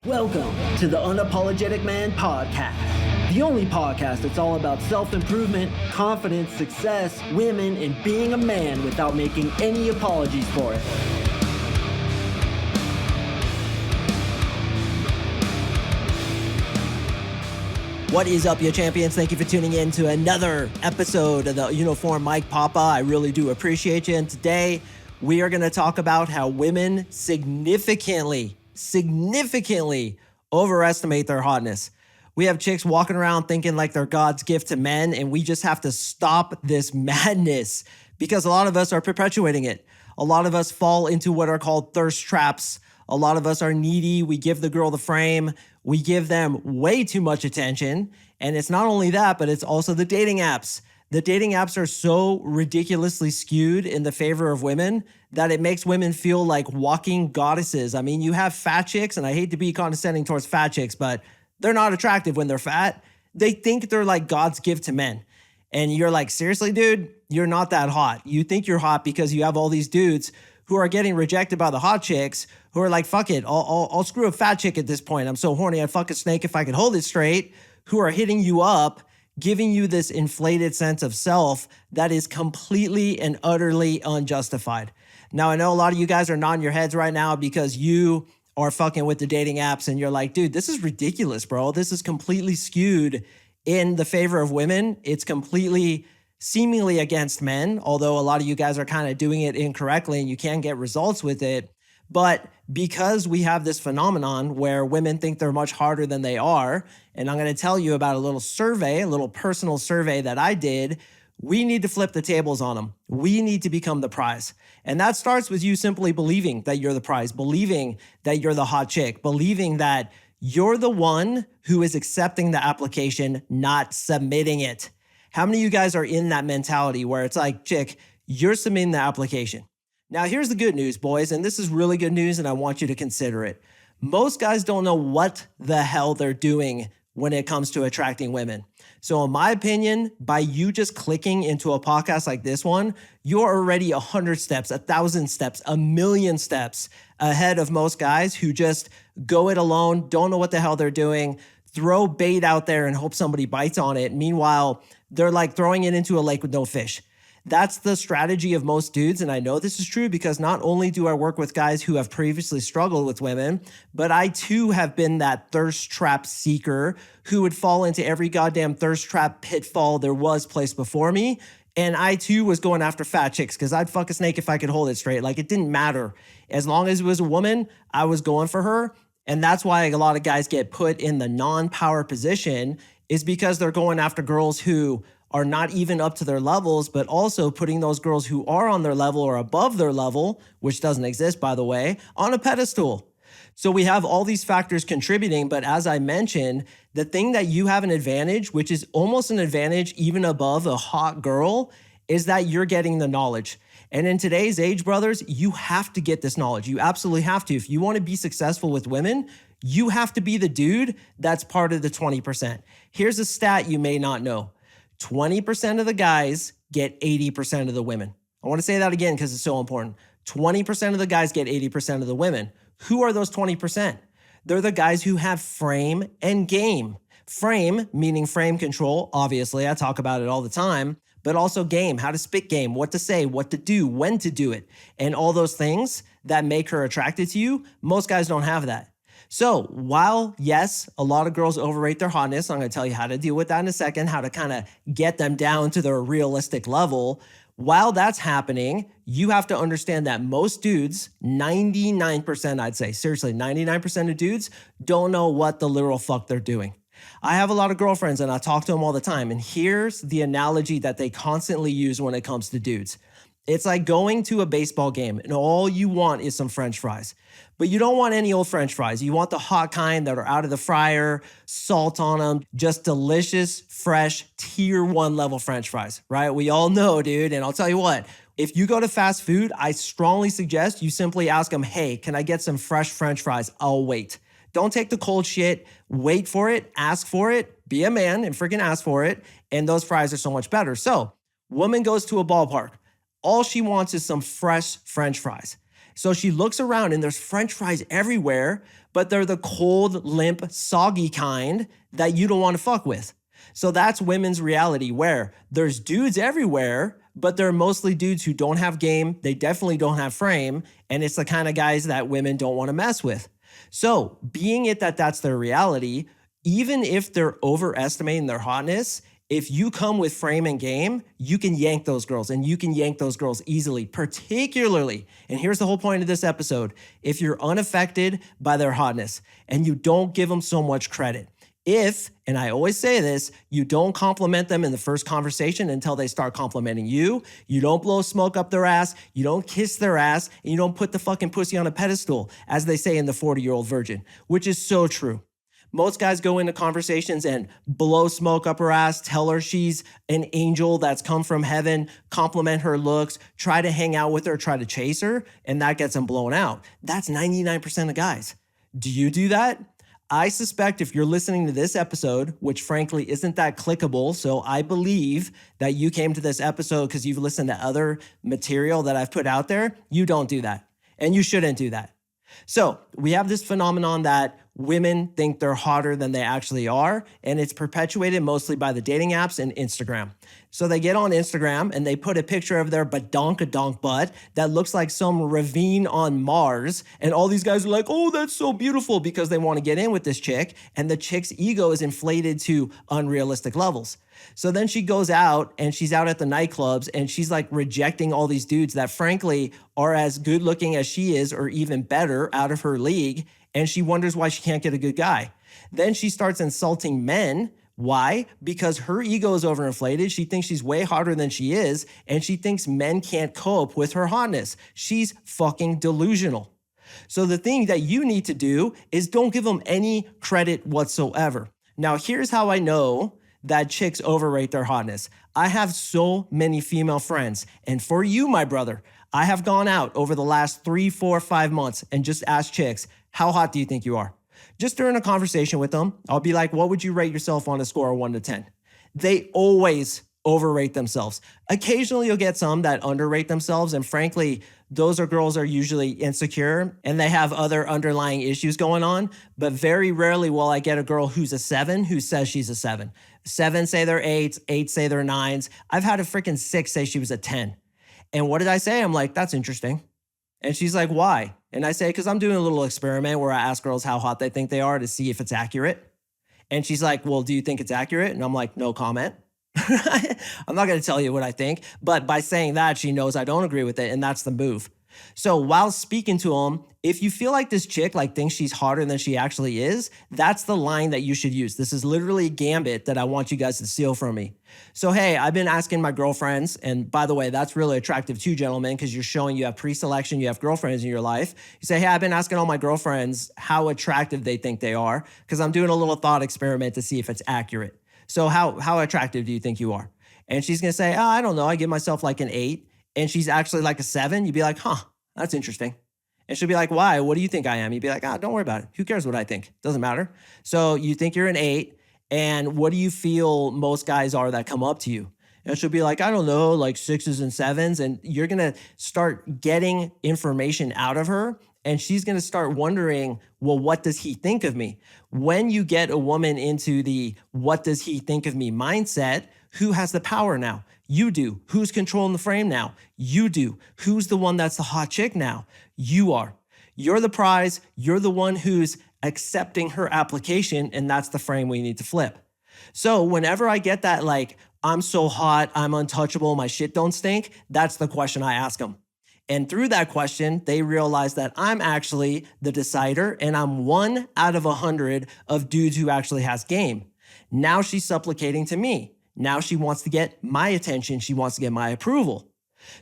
Welcome to the Unapologetic Man Podcast, the only podcast that's all about self-improvement, confidence, success, women, and being a man without making any apologies for it. What is up, you champions? Thank you for tuning in to another episode of the Uniform Mike Papa. I really do appreciate you. And today, we are going to talk about how women significantly overestimate their hotness. We have chicks walking around thinking like they're God's gift to men, and we just have to stop this madness because a lot of us are perpetuating it. A lot of us fall into what are called thirst traps. A lot of us are needy. We give the girl the frame. We give them way too much attention. And it's not only that, but it's also the dating apps. The dating apps are so ridiculously skewed in the favor of women that it makes women feel like walking goddesses. I mean, you have fat chicks, and I hate to be condescending towards fat chicks, but they're not attractive when they're fat. They think they're like God's gift to men. And you're like, seriously, dude, you're not that hot. You think you're hot because you have all these dudes who are getting rejected by the hot chicks who are like, fuck it, I'll screw a fat chick at this point. I'm so horny, I'd fuck a snake if I could hold it straight, who are hitting you up, giving you this inflated sense of self that is completely and utterly unjustified. Now, I know a lot of you guys are nodding your heads right now because you are fucking with the dating apps and you're like, dude, this is ridiculous, bro. This is completely skewed in the favor of women. It's completely seemingly against men, although a lot of you guys are kind of doing it incorrectly and you can get results with it. But because we have this phenomenon where women think they're much harder than they are, and I'm going to tell you about a little survey, a little personal survey that I did, we need to flip the tables on them. We need to become the prize. And that starts with you simply believing that you're the prize, believing that you're the hot chick, believing that you're the one who is accepting the application, not submitting it. How many of you guys are in that mentality where it's like, chick, you're submitting the application? Now, here's the good news, boys, and this is really good news, and I want you to consider it. Most guys don't know what the hell they're doing when it comes to attracting women. So in my opinion, by you just clicking into a podcast like this one, you're already 100 steps, 1,000 steps, 1,000,000 steps ahead of most guys who just go it alone, don't know what the hell they're doing, throw bait out there and hope somebody bites on it. Meanwhile, they're like throwing it into a lake with no fish. That's the strategy of most dudes, and I know this is true because not only do I work with guys who have previously struggled with women, but I too have been that thirst trap seeker who would fall into every goddamn thirst trap pitfall there was placed before me, and I too was going after fat chicks because I'd fuck a snake if I could hold it straight. Like, it didn't matter. As long as it was a woman, I was going for her, and that's why a lot of guys get put in the non-power position is because they're going after girls who are not even up to their levels, but also putting those girls who are on their level or above their level, which doesn't exist, by the way, on a pedestal. So we have all these factors contributing, but as I mentioned, the thing that you have an advantage, which is almost an advantage even above a hot girl, is that you're getting the knowledge. And in today's age, brothers, you have to get this knowledge. You absolutely have to. If you want to be successful with women, you have to be the dude that's part of the 20%. Here's a stat you may not know. 20% of the guys get 80% of the women. I want to say that again because it's so important. 20% of the guys get 80% of the women. Who are those 20%? They're the guys who have frame and game. Frame, meaning frame control, obviously, I talk about it all the time, but also game, how to spit game, what to say, what to do, when to do it, and all those things that make her attracted to you. Most guys don't have that. So while, yes, a lot of girls overrate their hotness, I'm going to tell you how to deal with that in a second, how to kind of get them down to their realistic level. While that's happening, you have to understand that most dudes, 99%, I'd say, seriously, 99% of dudes don't know what the literal fuck they're doing. I have a lot of girlfriends and I talk to them all the time. And here's the analogy that they constantly use when it comes to dudes. It's like going to a baseball game and all you want is some French fries. But you don't want any old French fries. You want the hot kind that are out of the fryer, salt on them, just delicious, fresh, tier 1 level French fries, right? We all know, dude. And I'll tell you what, if you go to fast food, I strongly suggest you simply ask them, hey, can I get some fresh French fries? I'll wait. Don't take the cold shit. Wait for it. Ask for it. Be a man and freaking ask for it. And those fries are so much better. So, woman goes to a ballpark. All she wants is some fresh French fries. So she looks around and there's French fries everywhere, but they're the cold, limp, soggy kind that you don't want to fuck with. So that's women's reality, where there's dudes everywhere, but they're mostly dudes who don't have game. They definitely don't have frame. And it's the kind of guys that women don't want to mess with. So being it that that's their reality, even if they're overestimating their hotness, if you come with frame and game, you can yank those girls, and you can yank those girls easily, particularly, and here's the whole point of this episode, if you're unaffected by their hotness and you don't give them so much credit. If, and I always say this, you don't compliment them in the first conversation until they start complimenting you, you don't blow smoke up their ass, you don't kiss their ass, and you don't put the fucking pussy on a pedestal, as they say in the 40-year-old virgin, which is so true. Most guys go into conversations and blow smoke up her ass, tell her she's an angel that's come from heaven, compliment her looks, try to hang out with her, try to chase her, and that gets them blown out. That's 99% of guys. Do you do that? I suspect if you're listening to this episode, which frankly isn't that clickable, so I believe that you came to this episode because you've listened to other material that I've put out there, you don't do that. And you shouldn't do that. So we have this phenomenon that women think they're hotter than they actually are, and it's perpetuated mostly by the dating apps and Instagram. So they get on Instagram and they put a picture of their badonkadonk butt that looks like some ravine on Mars, and all these guys are like, oh, that's so beautiful, because they want to get in with this chick, and the chick's ego is inflated to unrealistic levels. So then she goes out and she's out at the nightclubs and she's like rejecting all these dudes that frankly are as good looking as she is or even better, out of her league. And she wonders why she can't get a good guy. Then she starts insulting men. Why? Because her ego is overinflated. She thinks she's way hotter than she is, and she thinks men can't cope with her hotness. She's fucking delusional. So the thing that you need to do is don't give them any credit whatsoever. Now, here's how I know that chicks overrate their hotness. I have so many female friends, and for you, my brother, I have gone out over the last 3, 4, 5 months and just asked chicks, how hot do you think you are? Just during a conversation with them, I'll be like, what would you rate yourself on a score of 1 to 10? They always overrate themselves. Occasionally you'll get some that underrate themselves, and frankly, those are girls are usually insecure and they have other underlying issues going on, but very rarely will I get a girl who's a 7 who says she's a 7. 7 say they're 8s, 8 say they're 9s. I've had a freaking 6 say she was a 10. And what did I say? I'm like, that's interesting. And she's like, why? And I say, because I'm doing a little experiment where I ask girls how hot they think they are to see if it's accurate. And she's like, well, do you think it's accurate? And I'm like, no comment. I'm not going to tell you what I think. But by saying that, she knows I don't agree with it. And that's the move. So while speaking to them, if you feel like this chick thinks she's hotter than she actually is, that's the line that you should use. This is literally a gambit that I want you guys to steal from me. So, hey, I've been asking my girlfriends, and by the way, that's really attractive too, gentlemen, because you're showing you have pre-selection, you have girlfriends in your life. You say, hey, I've been asking all my girlfriends how attractive they think they are, because I'm doing a little thought experiment to see if it's accurate. So how attractive do you think you are? And she's going to say, oh, I don't know. I give myself like an 8. And she's actually like a 7. You'd be like, huh, that's interesting. And she'll be like, why? What do you think I am? You'd be like, don't worry about it. Who cares what I think? Doesn't matter. So you think you're an 8. And what do you feel most guys are that come up to you? And she'll be like, I don't know, like 6s and 7s. And you're going to start getting information out of her. And she's going to start wondering, well, what does he think of me? When you get a woman into the what does he think of me mindset, who has the power now? You do. Who's controlling the frame now? You do. Who's the one that's the hot chick now? You are. You're the prize. You're the one who's accepting her application, and that's the frame we need to flip. So whenever I get that, like, I'm so hot, I'm untouchable, my shit don't stink, that's the question I ask them. And through that question, they realize that I'm actually the decider, and I'm 1 out of 100 of dudes who actually has game. Now she's supplicating to me. Now she wants to get my attention. She wants to get my approval.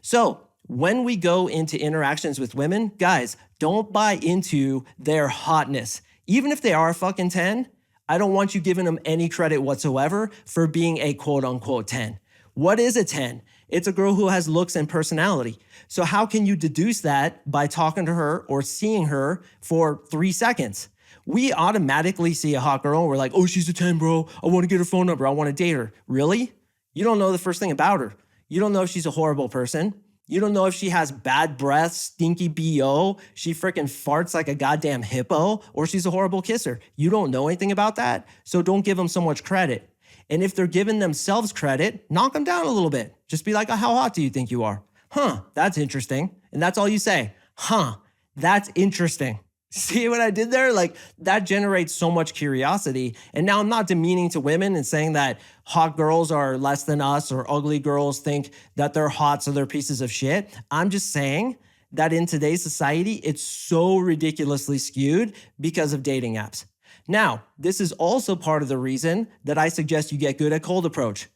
So when we go into interactions with women, guys, don't buy into their hotness. Even if they are a fucking 10, I don't want you giving them any credit whatsoever for being a quote unquote 10. What is a 10? It's a girl who has looks and personality. So how can you deduce that by talking to her or seeing her for 3 seconds? We automatically see a hot girl and we're like, oh, she's a 10, bro. I want to get her phone number. I want to date her. Really? You don't know the first thing about her. You don't know if she's a horrible person. You don't know if she has bad breath, stinky BO, she freaking farts like a goddamn hippo, or she's a horrible kisser. You don't know anything about that, so don't give them so much credit. And if they're giving themselves credit, knock them down a little bit. Just be like, how hot do you think you are? Huh, that's interesting. And that's all you say. Huh, that's interesting. See what I did there? Like, that generates so much curiosity. And now I'm not demeaning to women and saying that hot girls are less than us or ugly girls think that they're hot, so they're pieces of shit. I'm just saying that in today's society, it's so ridiculously skewed because of dating apps. Now, this is also part of the reason that I suggest you get good at cold approach.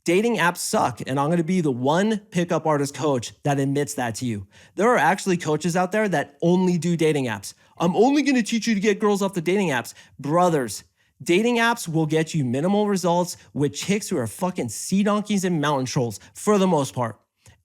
Dating apps suck, and I'm going to be the one pickup artist coach that admits that to you. There are actually coaches out there that only do dating apps. I'm only going to teach you to get girls off the dating apps. Brothers, dating apps will get you minimal results with chicks who are fucking sea donkeys and mountain trolls for the most part.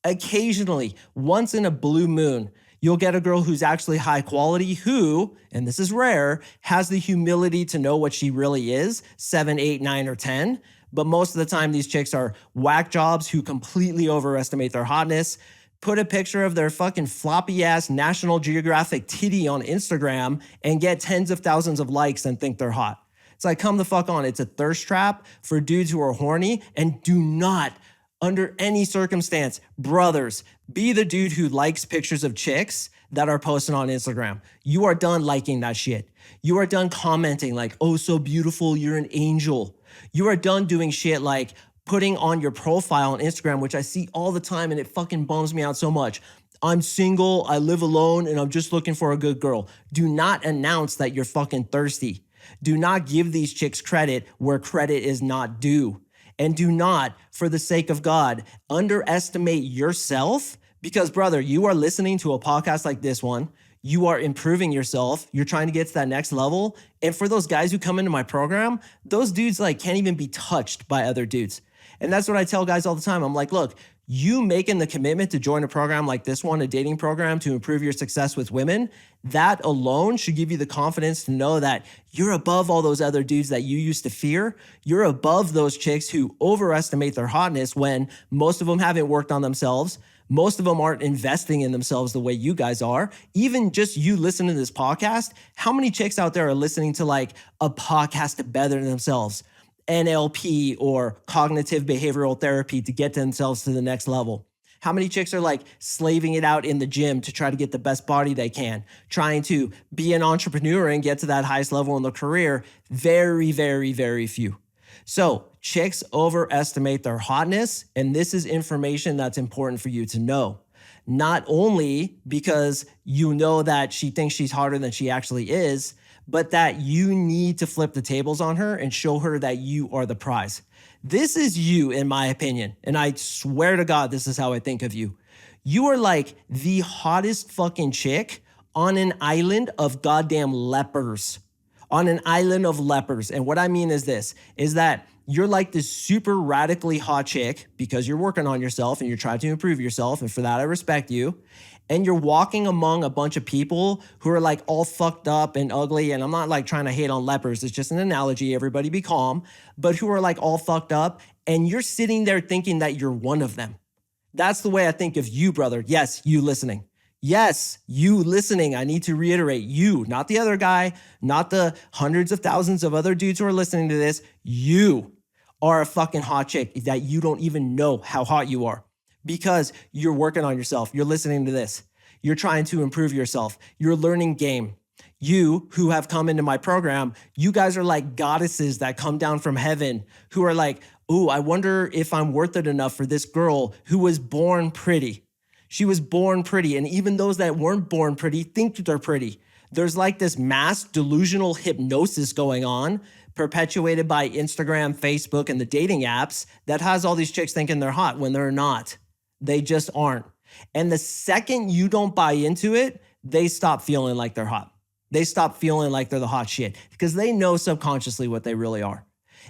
Occasionally, once in a blue moon, you'll get a girl who's actually high quality who, and this is rare, has the humility to know what she really is, 7, 8, 9, or 10. But most of the time, these chicks are whack jobs who completely overestimate their hotness, put a picture of their fucking floppy ass National Geographic titty on Instagram and get tens of thousands of likes and think they're hot. It's like, come the fuck on. It's a thirst trap for dudes who are horny, and do not, under any circumstance, brothers, be the dude who likes pictures of chicks that are posted on Instagram. You are done liking that shit. You are done commenting like, oh, so beautiful, you're an angel. You are done doing shit like putting on your profile on Instagram, which I see all the time and it fucking bums me out so much. I'm single, I live alone, and I'm just looking for a good girl. Do not announce that you're fucking thirsty. Do not give these chicks credit where credit is not due. And do not, for the sake of God, underestimate yourself, because brother, you are listening to a podcast like this one. You are improving yourself. You're trying to get to that next level. And for those guys who come into my program, those dudes like can't even be touched by other dudes. And that's what I tell guys all the time. I'm like, look, you making the commitment to join a program like this one, a dating program to improve your success with women, that alone should give you the confidence to know that you're above all those other dudes that you used to fear. You're above those chicks who overestimate their hotness when most of them haven't worked on themselves. Most of them aren't investing in themselves the way you guys are. Even just you listening to this podcast, how many chicks out there are listening to like a podcast to better themselves? NLP or cognitive behavioral therapy to get themselves to the next level. How many chicks are like slaving it out in the gym to try to get the best body they can, trying to be an entrepreneur and get to that highest level in their career? Very, very, very few. So chicks overestimate their hotness, and this is information that's important for you to know. Not only because you know that she thinks she's hotter than she actually is, but that you need to flip the tables on her and show her that you are the prize. This is you, in my opinion, and I swear to God, this is how I think of you. You are like the hottest fucking chick on an island of goddamn lepers. On an island of lepers. And what I mean is this, is that you're like this super radically hot chick because you're working on yourself and you're trying to improve yourself. And for that, I respect you. And you're walking among a bunch of people who are like all fucked up and ugly. And I'm not like trying to hate on lepers. It's just an analogy. Everybody be calm. But who are like all fucked up. And you're sitting there thinking that you're one of them. That's the way I think of you, brother. Yes, you listening. Yes, you listening. I need to reiterate, you, not the other guy, not the hundreds of thousands of other dudes who are listening to this. You are a fucking hot chick that you don't even know how hot you are because you're working on yourself. You're listening to this. You're trying to improve yourself. You're learning game. You who have come into my program, you guys are like goddesses that come down from heaven who are like, ooh, I wonder if I'm worth it enough for this girl who was born pretty. She was born pretty, and even those that weren't born pretty think they're pretty. There's like this mass delusional hypnosis going on, perpetuated by Instagram, Facebook, and the dating apps that has all these chicks thinking they're hot when they're not. They just aren't. And the second you don't buy into it, they stop feeling like they're hot. They stop feeling like they're the hot shit because they know subconsciously what they really are.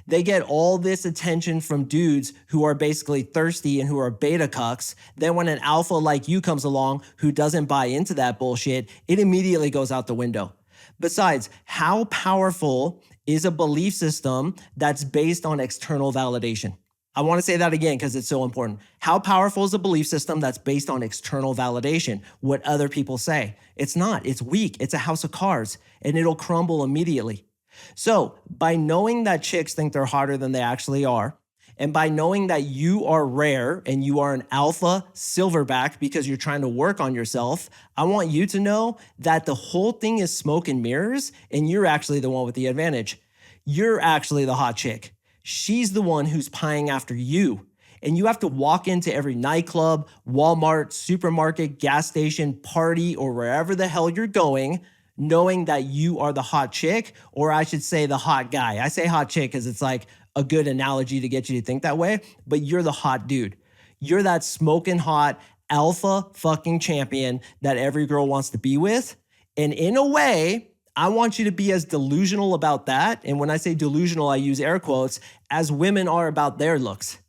They get all this attention from dudes who are basically thirsty and who are beta cucks. Then when an alpha like you comes along who doesn't buy into that bullshit, it immediately goes out the window. Besides, how powerful is a belief system that's based on external validation? I want to say that again because it's so important. How powerful is a belief system that's based on external validation, what other people say? It's not. It's weak. It's a house of cards, and it'll crumble immediately. So by knowing that chicks think they're hotter than they actually are, and by knowing that you are rare and you are an alpha silverback because you're trying to work on yourself, I want you to know that the whole thing is smoke and mirrors, and you're actually the one with the advantage. You're actually the hot chick. She's the one who's pieing after you. And you have to walk into every nightclub, Walmart, supermarket, gas station, party, or wherever the hell you're going, knowing that you are the hot chick, or I should say the hot guy. I say hot chick because it's like a good analogy to get you to think that way, but you're the hot dude. You're that smoking hot alpha fucking champion that every girl wants to be with. And in a way, I want you to be as delusional about that. And when I say delusional, I use air quotes, as women are about their looks.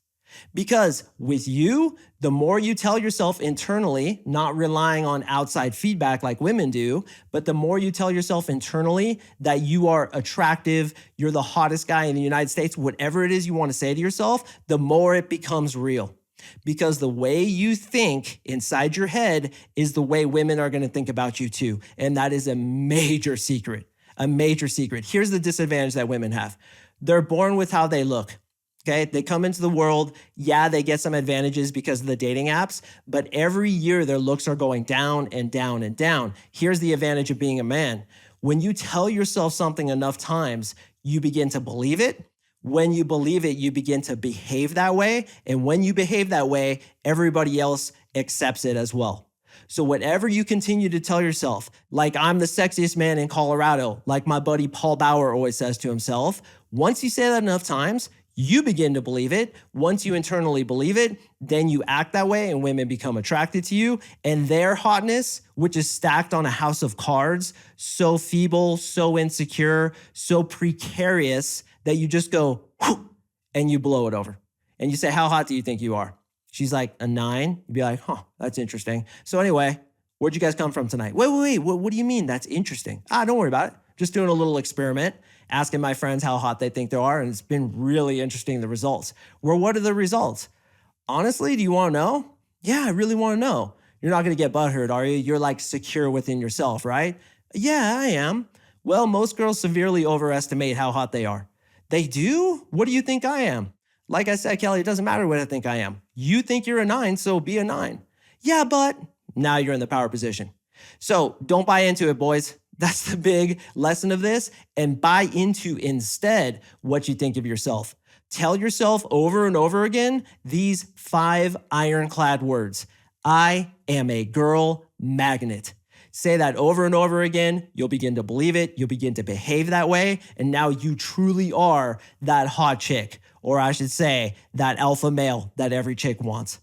Because with you, the more you tell yourself internally, not relying on outside feedback like women do, but the more you tell yourself internally that you are attractive, you're the hottest guy in the United States, whatever it is you want to say to yourself, the more it becomes real. Because the way you think inside your head is the way women are going to think about you too. And that is a major secret, a major secret. Here's the disadvantage that women have. They're born with how they look. Okay, they come into the world. Yeah, they get some advantages because of the dating apps, but every year their looks are going down and down and down. Here's the advantage of being a man. When you tell yourself something enough times, you begin to believe it. When you believe it, you begin to behave that way. And when you behave that way, everybody else accepts it as well. So whatever you continue to tell yourself, like I'm the sexiest man in Colorado, like my buddy Paul Bauer always says to himself, once you say that enough times, you begin to believe it. Once you internally believe it, then you act that way and women become attracted to you. And their hotness, which is stacked on a house of cards, so feeble, so insecure, so precarious that you just go, whoo, and you blow it over. And you say, how hot do you think you are? She's like, a 9. You'd be like, huh, that's interesting. So anyway, where'd you guys come from tonight? Wait. What do you mean that's interesting? Don't worry about it. Just doing a little experiment, asking my friends how hot they think they are, and it's been really interesting, the results. Well, what are the results? Honestly, do you want to know? Yeah, I really want to know. You're not going to get butthurt, are you? You're like secure within yourself, right? Yeah, I am. Well, most girls severely overestimate how hot they are. They do? What do you think I am? Like I said, Kelly, it doesn't matter what I think I am. You think you're a 9, so be a 9. Yeah, but now you're in the power position. So don't buy into it, boys. That's the big lesson of this. And buy into instead what you think of yourself. Tell yourself over and over again these 5 ironclad words. I am a girl magnet. Say that over and over again. You'll begin to believe it. You'll begin to behave that way. And now you truly are that hot chick, or I should say that alpha male that every chick wants.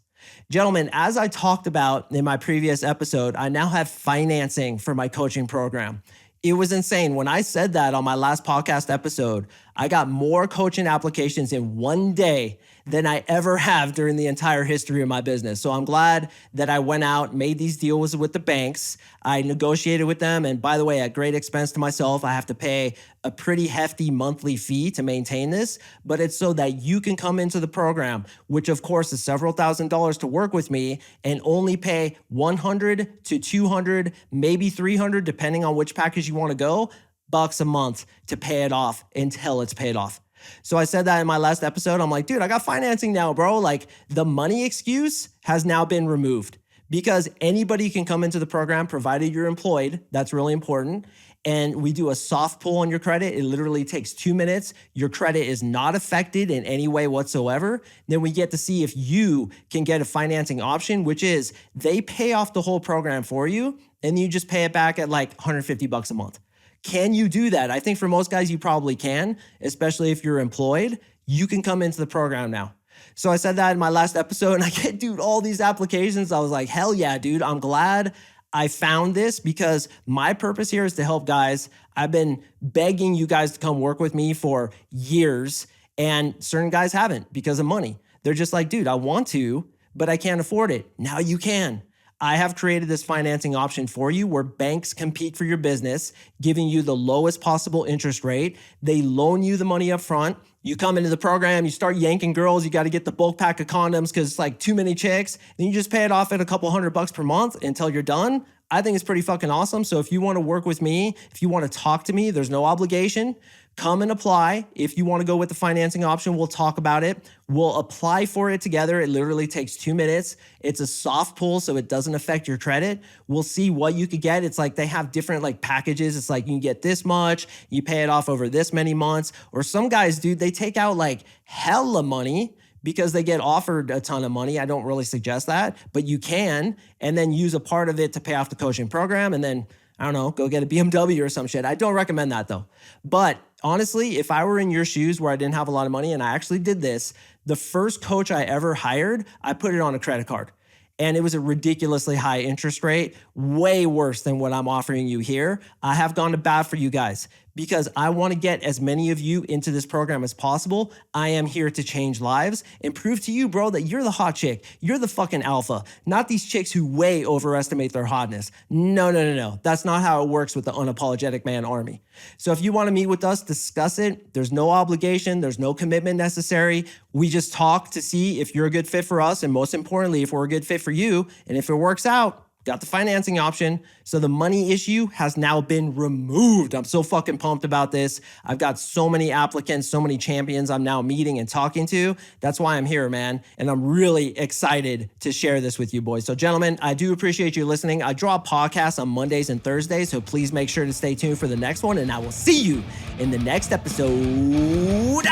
Gentlemen, as I talked about in my previous episode, I now have financing for my coaching program. It was insane. When I said that on my last podcast episode, I got more coaching applications in one day than I ever have during the entire history of my business. So I'm glad that I went out, made these deals with the banks. I negotiated with them. And by the way, at great expense to myself, I have to pay a pretty hefty monthly fee to maintain this, but it's so that you can come into the program, which of course is several $1,000s to work with me, and only pay $100 to $200, maybe $300, depending on which package you want to go, bucks a month to pay it off until it's paid off. So I said that in my last episode. I'm like, dude, I got financing now, bro. Like the money excuse has now been removed because anybody can come into the program provided you're employed. That's really important. And we do a soft pull on your credit. It literally takes 2 minutes. Your credit is not affected in any way whatsoever. Then we get to see if you can get a financing option, which is they pay off the whole program for you and you just pay it back at like $150 a month. Can you do that? I think for most guys, you probably can, especially if you're employed. You can come into the program now. So I said that in my last episode and I get, dude, all these applications. I was like, hell yeah, dude. I'm glad I found this because my purpose here is to help guys. I've been begging you guys to come work with me for years, and certain guys haven't because of money. They're just like, dude, I want to, but I can't afford it. Now you can. I have created this financing option for you where banks compete for your business, giving you the lowest possible interest rate. They loan you the money up front. You come into the program, you start yanking girls, you got to get the bulk pack of condoms because it's like too many chicks, and you just pay it off at a couple $100 per month until you're done. I think it's pretty fucking awesome. So if you want to work with me, if you want to talk to me, there's no obligation. Come and apply. If you want to go with the financing option, we'll talk about it. We'll apply for it together. It literally takes 2 minutes. It's a soft pull, so it doesn't affect your credit. We'll see what you could get. It's like they have different like packages. It's like you can get this much, you pay it off over this many months. Or some guys, dude, they take out like hella money because they get offered a ton of money. I don't really suggest that, but you can, and then use a part of it to pay off the coaching program, and then, I don't know, go get a BMW or some shit. I don't recommend that though. But honestly, if I were in your shoes where I didn't have a lot of money and I actually did this, the first coach I ever hired, I put it on a credit card. And it was a ridiculously high interest rate, way worse than what I'm offering you here. I have gone to bat for you guys because I want to get as many of you into this program as possible. I am here to change lives and prove to you, bro, that you're the hot chick. You're the fucking alpha, not these chicks who way overestimate their hotness. No. That's not how it works with the unapologetic man army. So if you want to meet with us, discuss it. There's no obligation. There's no commitment necessary. We just talk to see if you're a good fit for us. And most importantly, if we're a good fit for you. And if it works out, got the financing option. So the money issue has now been removed. I'm so fucking pumped about this. I've got so many applicants, so many champions I'm now meeting and talking to. That's why I'm here, man. And I'm really excited to share this with you boys. So gentlemen, I do appreciate you listening. I drop podcasts on Mondays and Thursdays, so please make sure to stay tuned for the next one, and I will see you in the next episode.